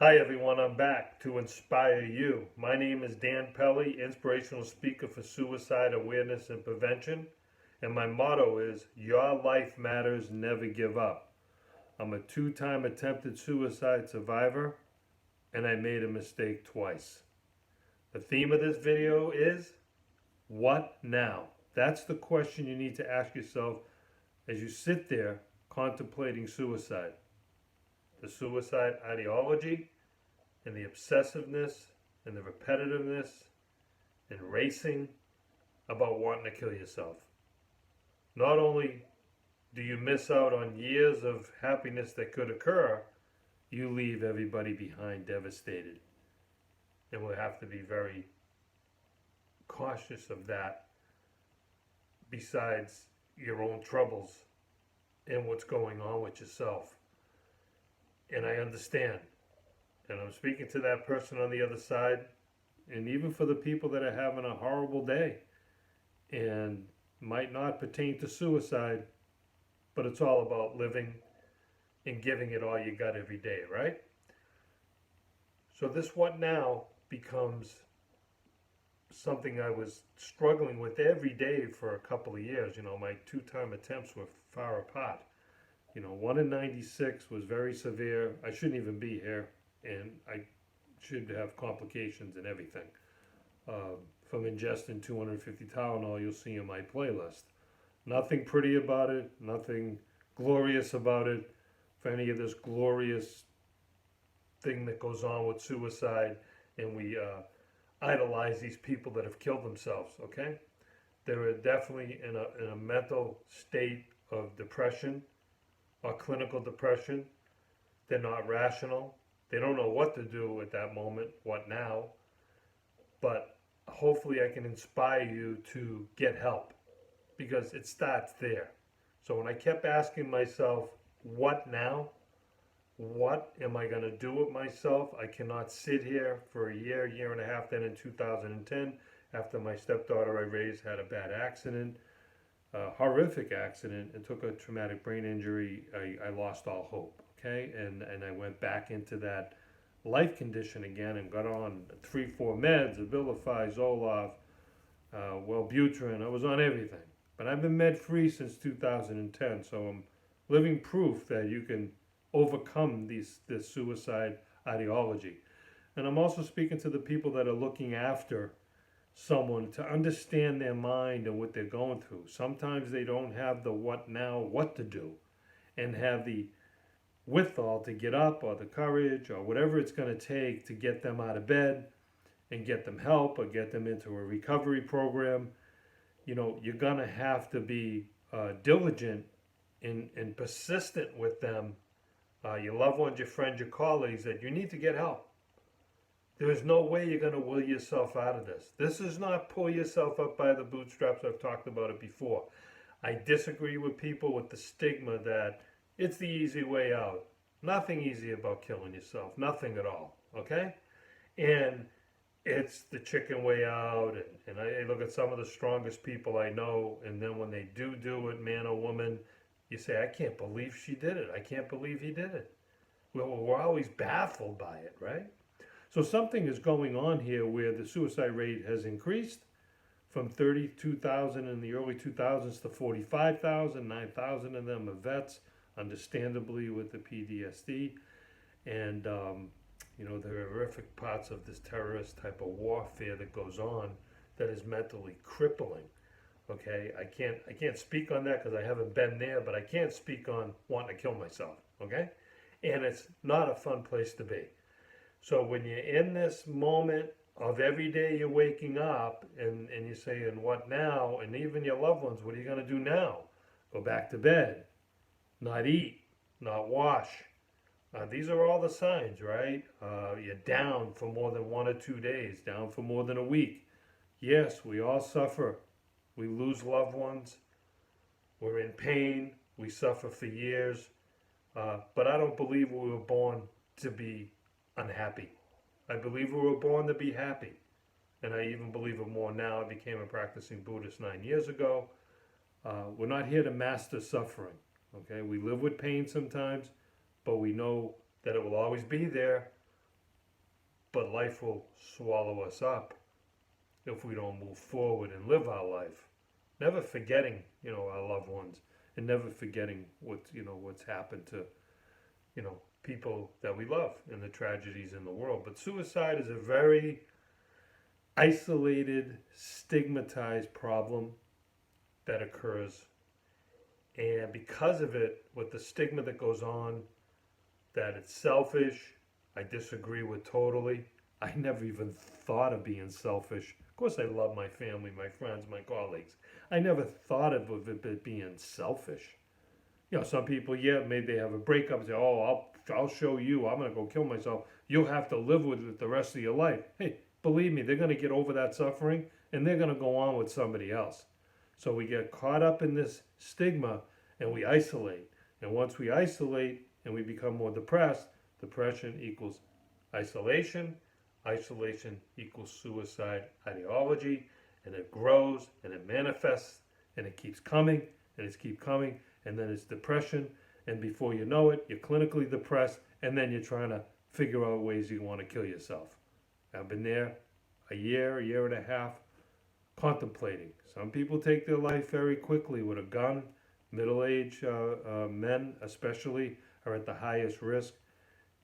Hi everyone, I'm back to inspire you. My name is Dan PELLY, inspirational speaker for suicide awareness and prevention, and my motto is Your life matters, never give up. I'm a two-time attempted suicide survivor, and I made a mistake twice. The theme of this video is what now? That's the question you need to ask yourself as you sit there contemplating suicide. The suicide ideology, and the obsessiveness and the repetitiveness and racing about wanting to kill yourself. Not only do you miss out on years of happiness that could occur, you leave everybody behind devastated. And we'll have to be very cautious of that, besides your own troubles and what's going on with yourself. And I understand. And I'm speaking to that person on the other side, and even for the people that are having a horrible day and might not pertain to suicide, but it's all about living and giving it all you got every day, right? So this what now becomes something I was struggling with every day for a couple of years. My two-time attempts were far apart. One in 96 was very severe. I shouldn't even be here, and I should have complications and everything. From ingesting 250 Tylenol, you'll see in my playlist. Nothing pretty about it, nothing glorious about it, for any of this glorious thing that goes on with suicide, and we idolize these people that have killed themselves, okay? They're definitely in a mental state of depression or clinical depression. They're not rational. They don't know what to do at that moment, what now, but hopefully I can inspire you to get help, because it starts there. So when I kept asking myself, what now? What am I going to do with myself? I cannot sit here for a year and a half. Then in 2010, after my stepdaughter I raised had a bad accident, a horrific accident, and took a traumatic brain injury, I lost all hope. Okay, and I went back into that life condition again and got on 3-4 meds, Abilify, Zoloft, Wellbutrin. I was on everything, but I've been med free since 2010. So I'm living proof that you can overcome this suicide ideology. And I'm also speaking to the people that are looking after someone to understand their mind and what they're going through. Sometimes they don't have the what now, what to do, and have the withal to get up, or the courage, or whatever it's going to take to get them out of bed and get them help or get them into a recovery program. You're going to have to be diligent and persistent with them, your loved ones, your friends, your colleagues, that you need to get help. There is no way you're going to will yourself out of this. This is not pull yourself up by the bootstraps. I've talked about it before. I disagree with people with the stigma that it's the easy way out. Nothing easy about killing yourself. Nothing at all. Okay? And it's the chicken way out. And I look at some of the strongest people I know, and then when they do it, man or woman, you say, I can't believe she did it. I can't believe he did it. We're always baffled by it, right? So something is going on here where the suicide rate has increased from 32,000 in the early 2000s to 45,000. 9,000 of them are vets, understandably with the PTSD. And, the horrific parts of this terrorist type of warfare that goes on that is mentally crippling. Okay, I can't speak on that because I haven't been there, but I can't speak on wanting to kill myself. Okay, and it's not a fun place to be. So when you're in this moment of every day you're waking up and you're saying, what now? And even your loved ones, what are you going to do now? Go back to bed, not eat, not wash. These are all the signs, right? You're down for more than 1 or 2 days, down for more than a week. Yes, we all suffer. We lose loved ones. We're in pain. We suffer for years. But I don't believe we were born to be unhappy. I believe we were born to be happy. And I even believe it more now. I became a practicing Buddhist 9 years ago. We're not here to master suffering. Okay, we live with pain sometimes, but we know that it will always be there. but life will swallow us up if we don't move forward and live our life. Never forgetting, our loved ones, and never forgetting what's happened to, people that we love and the tragedies in the world. But suicide is a very isolated, stigmatized problem that occurs. And because of it, with the stigma that goes on, that it's selfish, I disagree with totally. I never even thought of being selfish. Of course, I love my family, my friends, my colleagues. I never thought of it being selfish. Some people, maybe they have a breakup and say, oh, I'll show you, I'm going to go kill myself. You'll have to live with it the rest of your life. Hey, believe me, they're going to get over that suffering and they're going to go on with somebody else. So we get caught up in this stigma and we isolate. And once we isolate and we become more depressed, depression equals isolation. Isolation equals suicide ideology. And it grows and it manifests and it keeps coming and it's keep coming. And then it's depression. And before you know it, you're clinically depressed. And then you're trying to figure out ways you want to kill yourself. I've been there a year and a half, contemplating. Some people take their life very quickly with a gun. Middle-aged men especially are at the highest risk.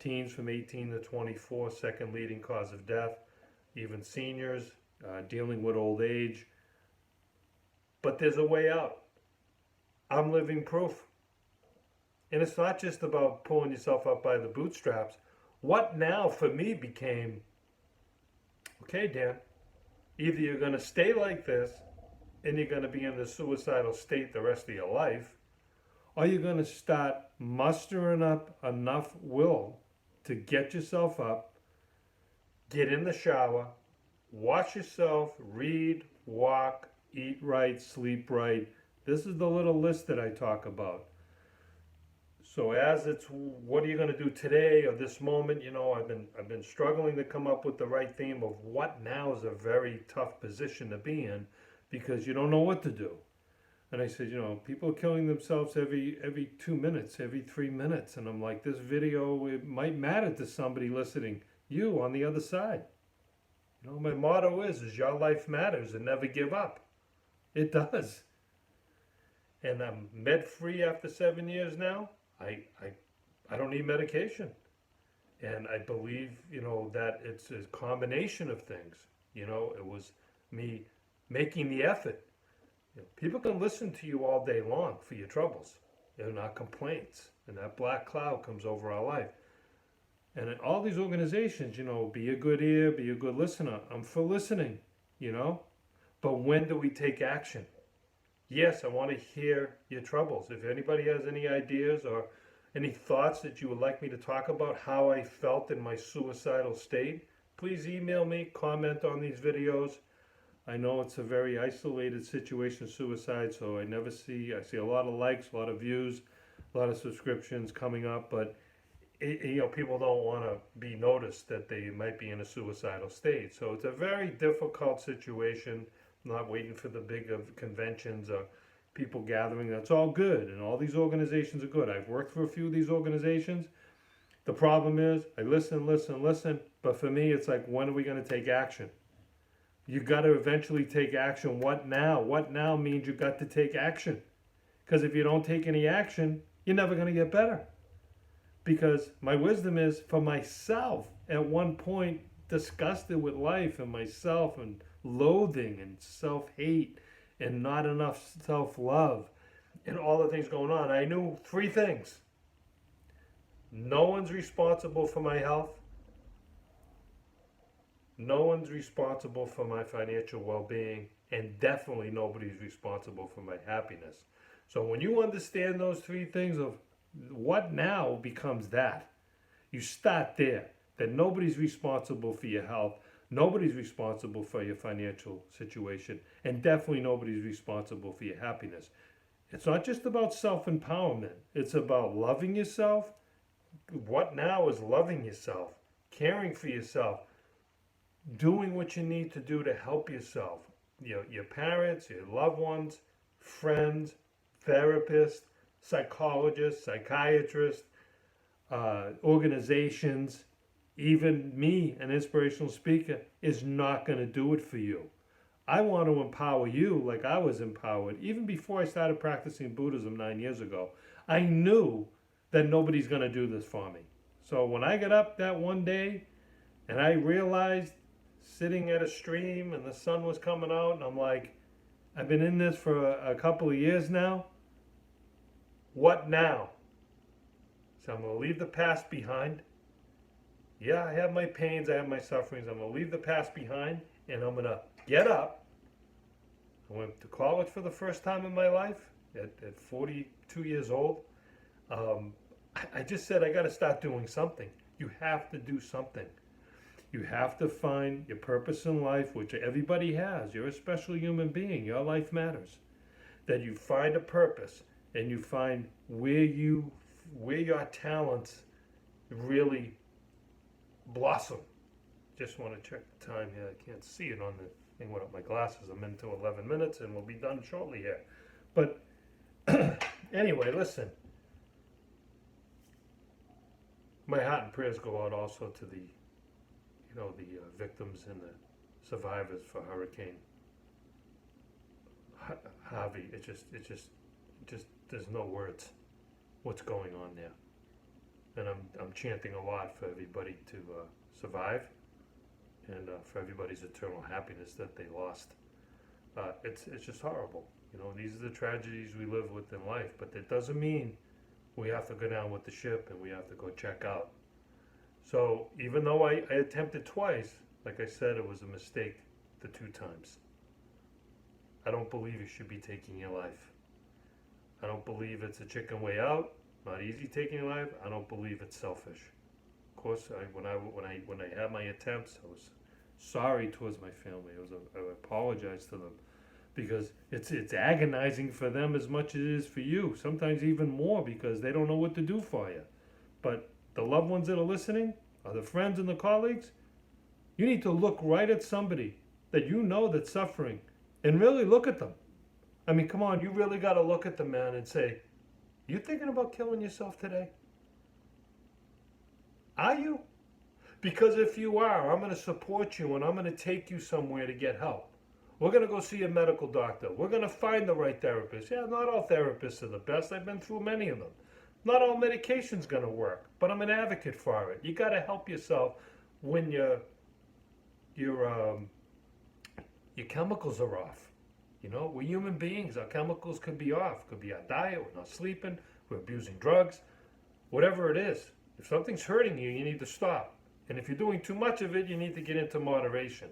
Teens from 18 to 24, second leading cause of death. Even seniors dealing with old age. But there's a way out. I'm living proof. And it's not just about pulling yourself up by the bootstraps. What now for me became, okay, Dan, either you're going to stay like this and you're going to be in the suicidal state the rest of your life, or you're going to start mustering up enough will to get yourself up, get in the shower, wash yourself, read, walk, eat right, sleep right. This is the little list that I talk about. So as it's, what are you going to do today or this moment? I've been struggling to come up with the right theme of what now is a very tough position to be in because you don't know what to do. And I said, people are killing themselves every 2 minutes, every 3 minutes. And I'm like, this video, it might matter to somebody listening. You on the other side. My motto is your life matters and never give up. It does. And I'm med-free after 7 years now. I don't need medication. And I believe, that it's a combination of things. It was me making the effort. People can listen to you all day long for your troubles and our complaints. And that black cloud comes over our life. And in all these organizations, be a good ear, be a good listener. I'm for listening, But when do we take action? Yes, I want to hear your troubles. If anybody has any ideas or any thoughts that you would like me to talk about, how I felt in my suicidal state, please email me, comment on these videos. I know it's a very isolated situation, suicide, so I see a lot of likes, a lot of views, a lot of subscriptions coming up, but people don't want to be noticed that they might be in a suicidal state. So it's a very difficult situation. I'm not waiting for the big conventions or people gathering. That's all good, and all these organizations are good. I've worked for a few of these organizations. The problem is I listen, but for me it's like, when are we going to take action? You got to eventually take action. What now? What now means you got to take action. Because if you don't take any action, you're never going to get better. Because my wisdom is for myself, at one point, disgusted with life and myself and loathing and self-hate and not enough self-love and all the things going on. I knew 3 things. No one's responsible for my health. No one's responsible for my financial well-being, and definitely nobody's responsible for my happiness. So when you understand those 3 things of what now becomes that, you start there, that nobody's responsible for your health, nobody's responsible for your financial situation, and definitely nobody's responsible for your happiness. It's not just about self-empowerment. It's about loving yourself. What now is loving yourself, caring for yourself, doing what you need to do to help yourself, your parents, your loved ones, friends, therapists, psychologists, psychiatrists, organizations, Even me, an inspirational speaker, is not going to do it for you. I want to empower you like I was empowered. Even before I started practicing Buddhism 9 years ago, I knew that nobody's going to do this for me. So when I got up that one day and I realized, sitting at a stream and the sun was coming out, and I'm like, I've been in this for a couple of years now. What now? So I'm going to leave the past behind. Yeah, I have my pains, I have my sufferings. I'm going to leave the past behind, and I'm going to get up. I went to college for the first time in my life at 42 years old. I just said, I got to start doing something. You have to do something. You have to find your purpose in life, which everybody has. You're a special human being. Your life matters. That you find a purpose and you find where your talents really blossom. Just want to check the time here. I can't see it on the thing without my glasses. I'm into 11 minutes and we'll be done shortly here. But anyway, listen. My heart and prayers go out also to the victims and the survivors for Hurricane Harvey. It just, there's no words what's going on there. And I'm chanting a lot for everybody to survive, and for everybody's eternal happiness that they lost. It's just horrible. These are the tragedies we live with in life, but that doesn't mean we have to go down with the ship and we have to go check out. So even though I attempted twice, like I said, it was a mistake the 2 times. I don't believe you should be taking your life. I don't believe it's a chicken way out. Not easy taking your life. I don't believe it's selfish. Of course, when I had my attempts, I was sorry towards my family. I apologized to them because it's agonizing for them as much as it is for you. Sometimes even more because they don't know what to do for you. But the loved ones that are listening, or the friends and the colleagues, you need to look right at somebody that you know that's suffering and really look at them. I mean, come on, you really got to look at the man and say, you thinking about killing yourself today? Are you? Because if you are, I'm going to support you and I'm going to take you somewhere to get help. We're going to go see a medical doctor. We're going to find the right therapist. Yeah, not all therapists are the best. I've been through many of them. Not all medication's going to work, but I'm an advocate for it. You got to help yourself when your chemicals are off. We're human beings. Our chemicals could be off. Could be our diet. We're not sleeping. We're abusing drugs. Whatever it is. If something's hurting you, you need to stop. And if you're doing too much of it, you need to get into moderation.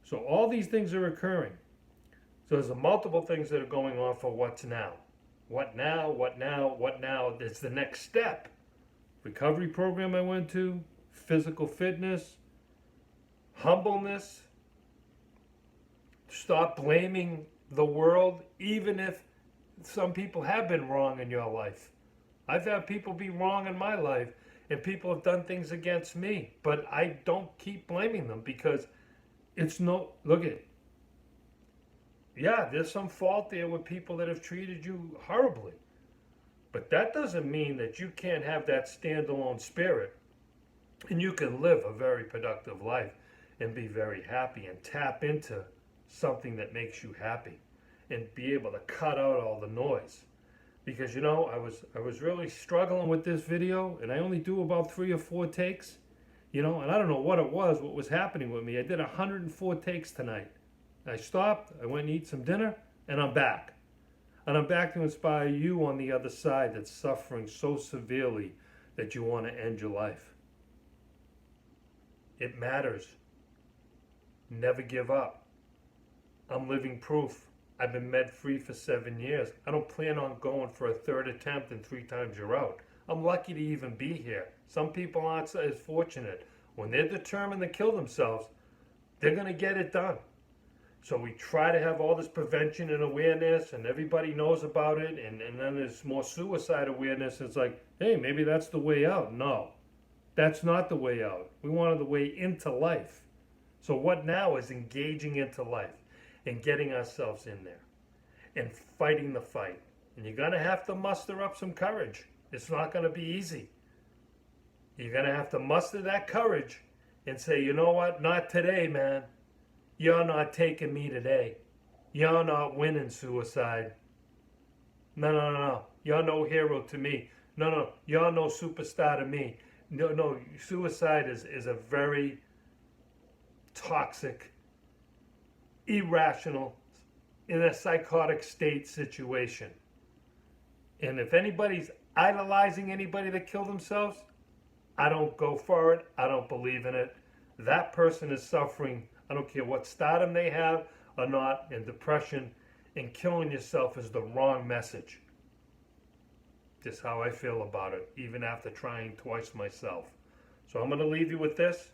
So all these things are occurring. So there's multiple things that are going on for what's now. What now? What now? What now? That's the next step. Recovery program I went to, physical fitness, humbleness. Stop blaming the world, even if some people have been wrong in your life. I've had people be wrong in my life, and people have done things against me, but I don't keep blaming them because look at, yeah, there's some fault there with people that have treated you horribly. But that doesn't mean that you can't have that standalone spirit and you can live a very productive life and be very happy and tap into something that makes you happy and be able to cut out all the noise. Because I was really struggling with this video and I only do about 3 or 4 takes, and I don't know what was happening with me. I did 104 takes tonight. I stopped, I went and eat some dinner, and I'm back. And I'm back to inspire you on the other side that's suffering so severely that you want to end your life. It matters. Never give up. I'm living proof. I've been med-free for 7 years. I don't plan on going for a 3rd attempt and 3 times you're out. I'm lucky to even be here. Some people aren't as fortunate. When they're determined to kill themselves, they're going to get it done. So we try to have all this prevention and awareness, and everybody knows about it, and then there's more suicide awareness. It's like, hey, maybe that's the way out. No, that's not the way out. We wanted the way into life. So what now is engaging into life and getting ourselves in there and fighting the fight. And you're going to have to muster up some courage. It's not going to be easy. You're going to have to muster that courage and say, you know what? Not today, man. You're not taking me today. You're not winning, suicide. No, no, no, no. You're no hero to me. No, no. You're no superstar to me. No, no. Suicide is a very toxic, irrational, in a psychotic state situation. And if anybody's idolizing anybody that killed themselves, I don't go for it. I don't believe in it. That person is suffering. I don't care what stardom they have or not, in depression, and killing yourself is the wrong message. Just how I feel about it, even after trying twice myself. So I'm going to leave you with this,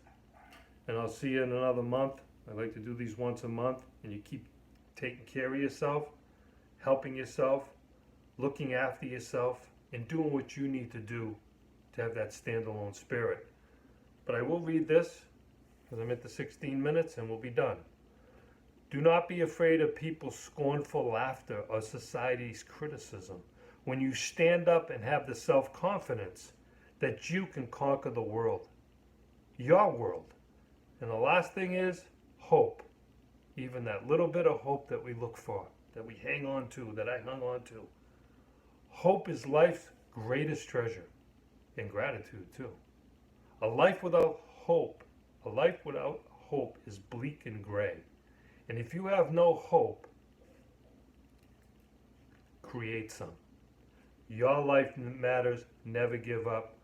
and I'll see you in another month. I like to do these once a month, and you keep taking care of yourself, helping yourself, looking after yourself, and doing what you need to do to have that standalone spirit. But I will read this, because I'm at the 16 minutes, and we'll be done. Do not be afraid of people's scornful laughter or society's criticism when you stand up and have the self-confidence that you can conquer the world, your world. And the last thing is hope. Even that little bit of hope that we look for, that we hang on to, that I hung on to. Hope is life's greatest treasure, and gratitude too. A life without hope is bleak and gray. And if you have no hope, create some. Your life matters. Never give up.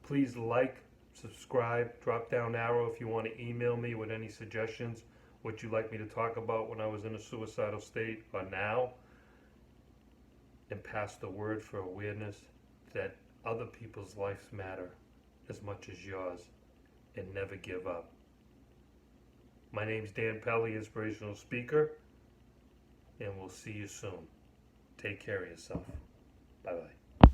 Please like, subscribe, drop down arrow if you want to email me with any suggestions, what you'd like me to talk about when I was in a suicidal state or now, and pass the word for awareness that other people's lives matter as much as yours, and never give up. My name's Dan PELLY, Inspirational Speaker, and we'll see you soon. Take care of yourself. Bye-bye.